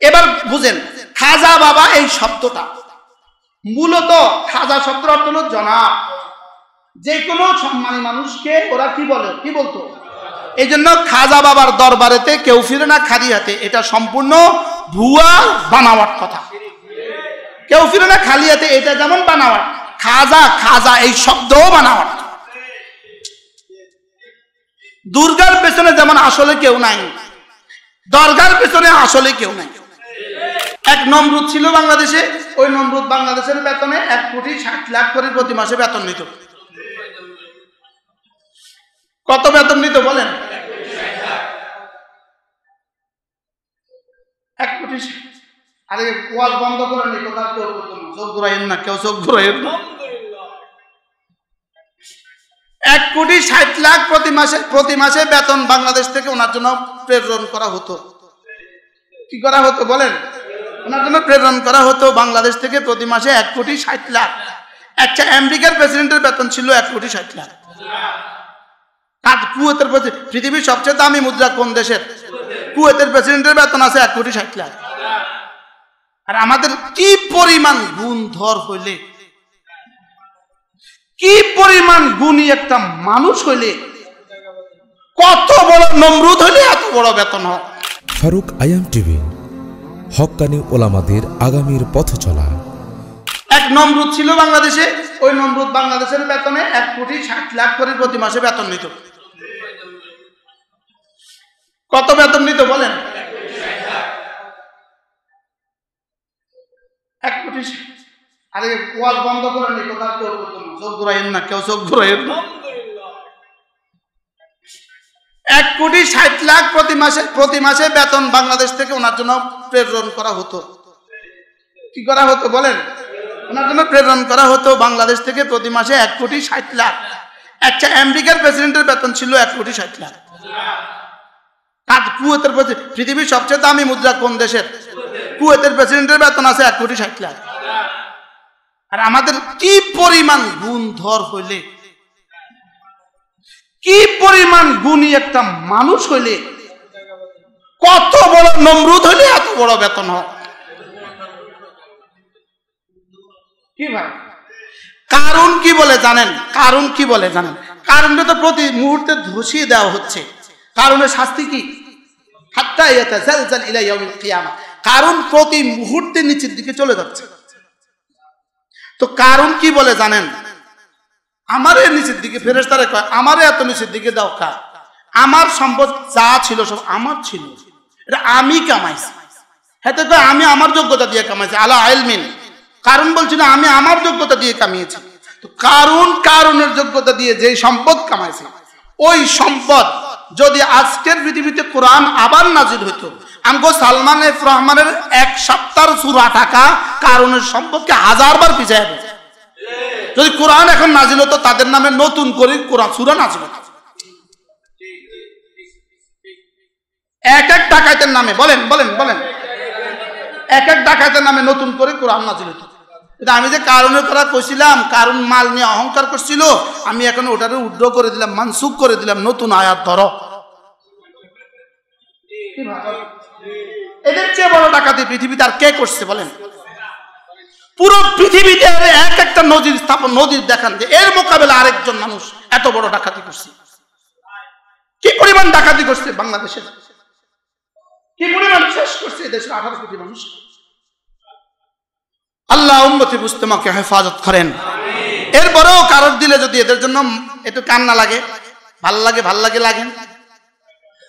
এবার বুঝেন, খাজা বাবা এই শব্দটা মূলত খাজা শব্দের অর্থ হলো জনাব। যে কোনো সম্মানী মানুষকে ওরা কি বলে, কি বলতো? এই জন্য খাজা বাবার দরবারেতে কেউ ফিরে না খালি হাতে, এটা সম্পূর্ণ ভুয়া বানাওয়াট কথা। কেউ ফিরে না খালি হাতে, এটা যেমন বানাওয়াট, খাজা খাজা এই শব্দও বানাওয়াট। দুর্গার পেছনে যেমন আসলে কেউ নাই, দরগার পেছনে আসলে কেউ নাই। এক নমরুদ ছিল বাংলাদেশে, ওই নমরুদ বাংলাদেশের বেতনে 1,60,00,000 করে প্রতি মাসে বেতন নিত। কত বেতন নিত বলেন? 1 কোটি। আরে ওয়াজ বন্ধ করে নিত, তার কেউ করতো না। চোখ ঘুরাইয়েন না, কেউ চোখ ঘুরাইয়েন না। 1,60,00,000 প্রতি মাসে বেতন বাংলাদেশ থেকে ওনার জন্য প্রেরণ করা হতো। কি করা হতো বলেন? ওনার জন্য প্রেরণ করা হতো বাংলাদেশ থেকে প্রতি মাসে 1,60,00,000। একটা আমেরিকার প্রেসিডেন্টের বেতন ছিল 1,60,00,000। আর কুয়েতের পৃথিবীর সবচেয়ে দামি মুদ্রা কোন দেশের? কুয়েতের প্রেসিডেন্টের বেতন আছে 1,60,00,000। আর আমাদের কি পরিমাণ গুণধর হইলে, কি পরিমাণ গুণী একটা মানুষ হইলে, কত বড় নমরুদ হইলে এত বড় বেতন হয়। ফারুক আয়াম টিভি, হক্কানি ওলামাদের আগামীর পথ চলা। এক নমরুদ ছিল বাংলাদেশে, ওই নমরুদ বাংলাদেশের বেতনে 1,60,00,000 করে প্রতি মাসে বেতন নিত। কত বেতন নিত বলেন? 1,60,00,000। আরে ওয়াজ বন্ধ করে নিত, তার কেউ করতো না। চোখ ঘুরাইয়েন না, কেউ চোখ ঘুরাইয়েন না। 1,60,00,000 প্রতি মাসে বেতন বাংলাদেশ থেকে ওনার জন্য প্রেরণ করা হতো। কি করা হতো বলেন? ওনার জন্য প্রেরণ করা হতো বাংলাদেশ থেকে প্রতি মাসে 1,60,00,000। একটা আমেরিকার প্রেসিডেন্টের বেতন ছিল 1,60,00,000। আর কুয়েতের পৃথিবীর সবচেয়ে দামি মুদ্রা কোন দেশের? কুয়েতের প্রেসিডেন্টের বেতন আছে 1,60,00,000। আর আমাদের কি পরিমাণ গুণধর হইলে, কি পরিমাণ গুণী একটা মানুষ হইলে, কত বড় নমরুদ হইলে এত বড় বেতন হয়। কি ভাই, কারণ কি বলে জানেন? কারণ কি বলে জানেন? কারণটা তো প্রতি মুহূর্তে ধসিয়ে দেওয়া হচ্ছে। কারণের শাস্তি কি? হাত্তা ইয়াতাজালজাল ইলা ইয়াউমিল কিয়ামাহ। কারণ প্রতি মুহূর্তে নিচের দিকে চলে যাচ্ছে। তো কারণ কি বলে জানেন? আমারে নিচের দিকে, ফেরেশতারা কয় আমারে এত নিচের দিকে দাও কা? আমার সম্পদ যা ছিল সব আমার ছিল, এটা আমি কামাইছি। হ্যাঁ, তো আমি আমার যোগ্যতা দিয়ে কামাইছি, আলা ইলমিন। কারণ বলছি না, আমি আমার যোগ্যতা দিয়ে কামিয়েছি। তো কারণের যোগ্যতা দিয়ে যে সম্পদ কামাইছে, ওই সম্পদ যদি আজকের পৃথিবীতে কোরআন আবার নাজিল হইতো, আমগো সালমান এফ রহমানের 1 সপ্তাহের সূরা টাকা কারণের সম্পদকে 1000 বার পিছায় দেয়। যদি কোরআন এখন নাজিল হতো, তাদের নামে নতুন করে কোরআন সূরা নাজিল হতো। এক এক ডাকাতের নামে, বলেন বলেন বলেন, এক এক ডাকাতের নামে নতুন করে কোরআন নাজিল হতো। আমি যে কারণের কথা কইছিলাম, কারণ মাল নিয়ে অহংকার করছিল, আমি এখন ওটারে উড্র করে দিলাম, মানসুখ করে দিলাম, নতুন আয়াত ধরো। এদের চেয়ে বড় ডাকাতি পৃথিবীতে আর কে করছে বলেন? পুরো পৃথিবীতে এক একটা নজির স্থাপন, নজির দেখান যে এর মোকাবেলা আরেকজন মানুষ এত বড় ডাকাতি করছে। কি পরিমাণ ডাকাতি করছে বাংলাদেশে, কি পরিমাণ শেষ করছে দেশের 18 কোটি মানুষ। আল্লাহ উম্মতি মুসলিমাকে হেফাজত করেন। এরপরেও কারোর দিলে যদি এদের জন্য একটু কান্না লাগে, ভাল লাগে, ভাল লাগে লাগেন,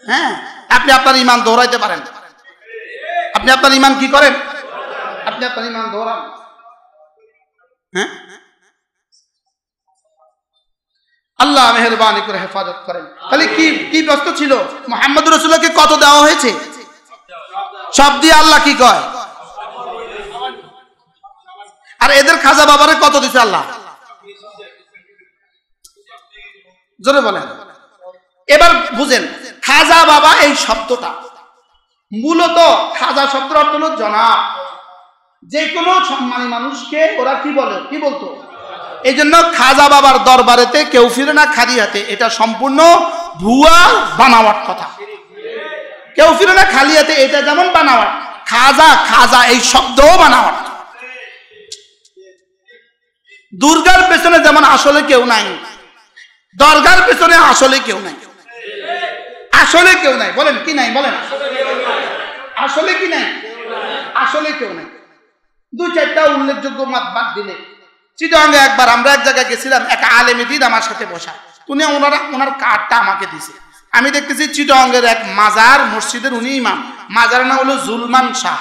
হ্যাঁ, আপনি আপনার ঈমান দৌড়াইতে পারেন। আপনি আপনার ঈমান কি করেন? আপনি আপনার ঈমান দৌড়ান। হ্যাঁ, আল্লাহ মেহেরবানি করে হেফাজত করেন। তাহলে কি প্রশ্ন ছিল? মুহাম্মদ রাসূলুল্লাহকে কত দেওয়া হয়েছে? সব দিয়ে আল্লাহ কি কয়? আর এদের খাজা বাবারে কত দিছে আল্লাহ? জোরে বলেন। এবার বুঝেন, খাজা বাবা এই শব্দটা মূলত খাজা শব্দের অর্থ হলো জনাব। যে কোনো সম্মানী মানুষকে ওরা কি বলে, কি বলতো? এই জন্য খাজা বাবার দরবারেতে কেউ ফিরে না খালি হাতে, এটা সম্পূর্ণ ভুয়া বানাওয়াট কথা। কেউ ফিরে না খালি হাতে, এটা যেমন বানাওয়াট, খাজা খাজা এই শব্দও বানা অর্থ। দুর্গার পেছনে যেমন আসলে কেউ নাই, দরগার পেছনে আসলে কেউ নাই। আসলে কেউ নাই, বলেন কি নাই? বলেন আসলে কি নাই? আসলে কেউ নাই। দুই চারটা উল্লেখযোগ্য মত বাদ দিলে, চিটাগাঙ্গে একবার আমরা এক জায়গায় গেছিলাম, এক আলেমে দিন আমার সাথে বসা, উনি ওনার কার্ডটা আমাকে দিছে। আমি দেখতেছি চিটাগাঙ্গের এক মাজার মসজিদের উনি ইমাম, মাজারের নাম হলো জুলমান শাহ।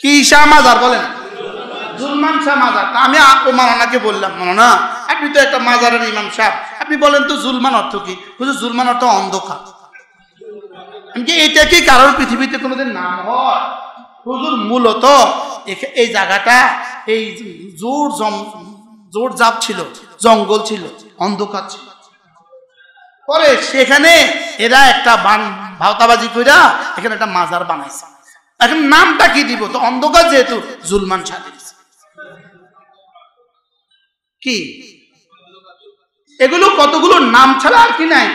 কি শাহ মাজার? বলেন জুলমান শাহ মাজার। আমি মাওলানাকে বললাম, মাওলানা আপনি তো একটা মাজারের ইমাম সাহেব, আপনি বলেন তো জুলমান অর্থ কি? হুজুর জুলমান অর্থ অন্ধকার। আমি কি এটা কি কারোর পৃথিবীতে কোনোদিন নাম হয়? হুজুর মূলত এই জায়গাটা এই জোর জাপ ছিল, জঙ্গল ছিল, অন্ধকার ছিল। পরে সেখানে এরা একটা ভাওতাবাজি কইরা এখানে একটা মাজার বানাইছে। এখন নামটা কি দিব? তো অন্ধকার যেহেতু জুলমান শাহ দিয়েছে। কি এগুলো কতগুলো নাম ছাড়া আর কি নাই?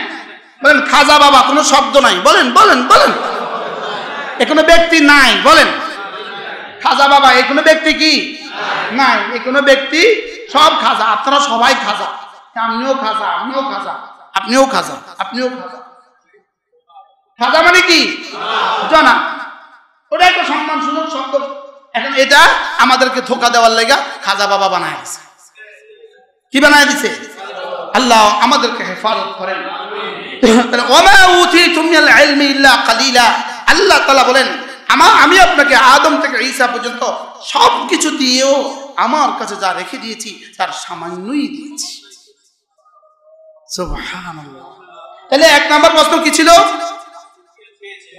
বলেন খাজা বাবা কোনো শব্দ নাই। বলেন বলেন বলেন এ কোনো ব্যক্তি নাই। বলেন খাজা বাবা এ কোনো ব্যক্তি কি নাই? এ কোনো ব্যক্তি, সব খাজা। আপনারা সবাই খাজা, আপনিও খাজা, আমিও খাজা, আপনিও খাজা, আপনিও খাজা। খাজা মানে কি জানা? ওটা একটা সম্মান সুযোগ শব্দ। এখন এটা আমাদেরকে ধোকা দেওয়ার লেগা খাজা বাবা বানায় দিছে। কি বানায় দিছে? আল্লাহ আমাদেরকে হেফাজত করেন। ওমা উতিতুম মিনাল ইলমি ইল্লা কালিলা। আল্লাহ তাআলা বলেন আমি আপনাকে আদম থেকে ঈসা পর্যন্ত সবকিছু দিয়েও আমার কাছে যা রেখে দিয়েছি তার সামান্যই দিয়েছি। সুবহানাল্লাহ। তাহলে এক নাম্বার প্রশ্ন কি ছিল?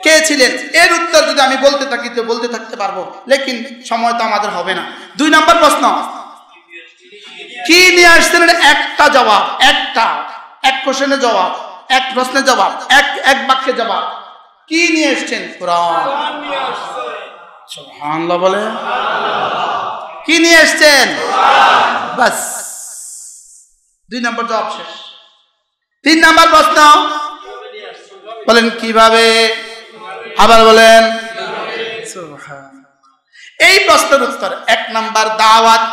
কে ছিলেন? এর উত্তর যদি আমি বলতে থাকি তো বলতে থাকতে পারবো, লেকিন সময় তো আমাদের হবে না। দুই নাম্বার প্রশ্ন কি নিয়ে আসছেন? একটা জবাব, এক কোশ্চেনের জবাব, এক প্রশ্নের জবাব, এক বাক্যে জবাব। কি নিয়ে এসছেন? কোরআন নিয়ে আসছেন। সুবহানাল্লাহ বলে। কি নিয়ে এসছেন? বাস, দুই নম্বর জবাব শেষ। তিন নম্বর প্রশ্ন বলেন কিভাবে? আবার বলেন। এই প্রশ্নের উত্তর: এক নাম্বার দাওয়াত,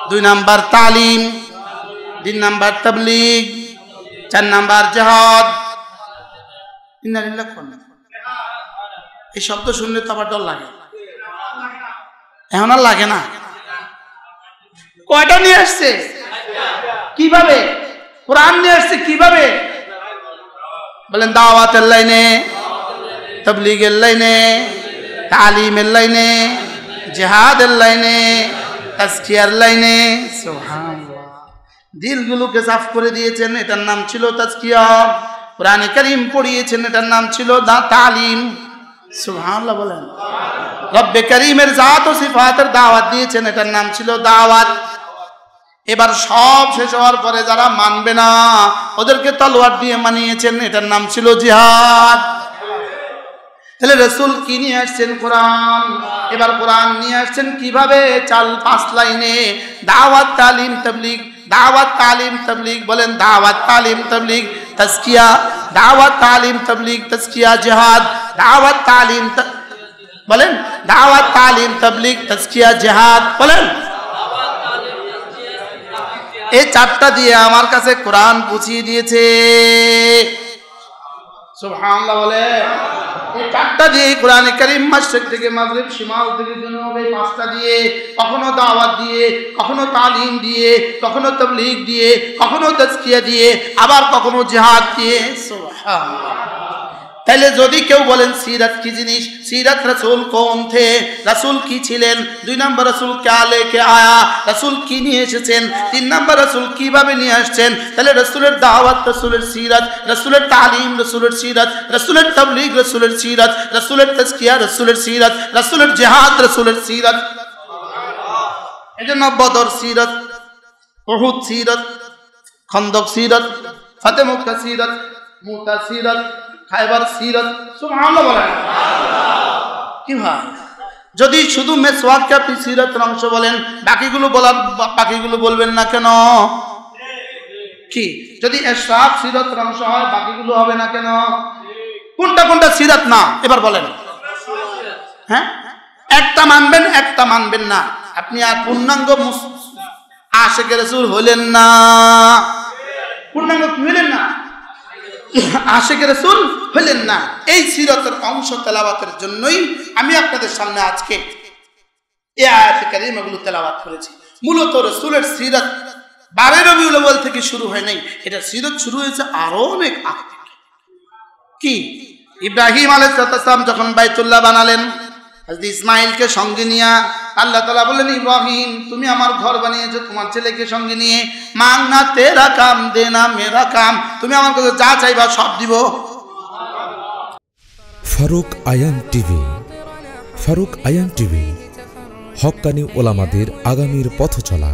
দুই নাম্বার তালিম, তিন নাম্বার তাবলীগ, চার নাম্বার জিহাদ। এই শব্দ শুনলে তো আবার ডর লাগে। এখন আর লাগে না। কয়টা নিয়ে আসছে? কিভাবে? কোরআন নিয়ে আসছে কিভাবে? বলেন দাওয়াতের লাইনে, তাবলীগের লাইনে, তালিমের লাইনে, জিহাদের লাইনে, তাজকিয়ার লাইনে। সুবহানাল্লাহ। দিলগুলোকে সাফ করে দিয়েছেন, এটার নাম ছিল তাজকিয়া। কোরআনে কারীম পড়িয়েছেন, এটার নাম ছিল তালিম। সুবহানাল্লাহ বলেন। রব্বে কারীমের জাত ও সিফাতের দাওয়াত দিয়েছেন, এটার নাম ছিল দাওয়াত। এবার সব শেষ হওয়ার পরে যারা মানবে না ওদেরকে তলোয়ার দিয়ে মানিয়েছেন, এটার নাম ছিল জিহাদ। তাহলে রাসূল কি নিয়ে আসছেন? কোরআন। এবার কোরআন নিয়ে আসছেন কিভাবে? পাঁচ লাইনে: দাওয়াত, তালিম, তাবলীগ। দাওয়াত, তালিম, তাবলীগ। বলেন দাওয়াত, তালিম, তাবলীগ, তাজকিয়া। দাওয়াত, তালিম, তাবলীগ, তাজকিয়া, জিহাদ। দাওয়াত, তালিম, বলেন দাওয়াত, তালিম, তাবলীগ, তাজকিয়া, জিহাদ। বলেন এই চারটা দিয়ে আমার কাছে কোরআন পৌঁছিয়ে দিয়েছে। সুবহানাল্লাহ বলে। এই চারটা দিয়ে কোরআনে কারীম মাশরিক থেকে মাগরিব, শিমাল থেকে জুনুব, এই পাঁচটা দিয়ে কখনো দাওয়াত দিয়ে, কখনো তালিম দিয়ে, কখনো তাবলীগ দিয়ে, কখনো তাজকিয়া দিয়ে, আবার কখনো জিহাদ দিয়ে। সুবহানাল্লাহ। তাহলে যদি কেউ বলেন সিরাত কি জিনিস, সিরাত রাসূল কোন থে, রাসূল কি ছিলেন, দুই নম্বর রাসূল ক্যা লেকে আয়া, রাসূল কি নিয়ে এসেছেন, তিন নম্বর রাসূল কিভাবে নিয়ে আসছেন, তাহলে রাসূলের দাওয়াত, রাসূলের সিরাত, রাসূলের তালিম, রাসূলের সিরাত, রাসূলের তাবলীগ, রাসূলের সিরাত, রাসূলের তাজকিয়া, রাসূলের সিরাত, রাসূলের জিহাদ, রাসূলের সিরাত। এজন্য বদর সিরাত, উহুদ সিরাত, খন্দক সিরাত, ফাতে মক্কা সিরাত, মুতা সিরাত, খায়বার সিরাত। সুবহানাল্লাহ বলেন। কি ভাই, যদি শুধু মেসওয়াককে আপনি সিরাতের অংশ বলেন, বাকিগুলো বলবেন না কেন? কি যদি ইশরাক সিরাতের অংশ হয়, বাকিগুলো হবে না কেন? কোনটা কোনটা সিরাত না এবার বলেন। হ্যাঁ, একটা মানবেন একটা মানবেন না, আপনি আর পূর্ণাঙ্গ আশিকে রাসূল হলেন না। পূর্ণাঙ্গ কি হলেন না? আশিকে রাসূল হলেন না। এই সিরাতের অংশ তেলাওয়াতের জন্যই আমি আপনাদের সামনে আজকে এই আয়াতে কারিমাগুলো তেলাওয়াত করেছি। মূলত রাসূলের সিরাত 12 রবিউল আউয়াল থেকে শুরু হয় নাই, এটা সিরাত শুরু হয়েছে আরো অনেক আগে থেকে। কি, ইব্রাহিম আলাইহিস সালাম যখন বাইতুল্লাহ বানালেন, হযরত ইসমাঈলকে সঙ্গে নিয়ে আল্লাহ তাআলা বললেন, ইব্রাহিম তুমি আমার ঘর বানিয়েছো, তোমার ছেলেকে সঙ্গে নিয়ে, মাংনা তেরা কাম দেনা মেরা কাম, তুমি আমার কাছে যা চাইবা সব দিব। ফারুক আয়ান টিভি। ফারুক আয়ান টিভি, হক্কানি ওলামাদের আগামীর পথচলা।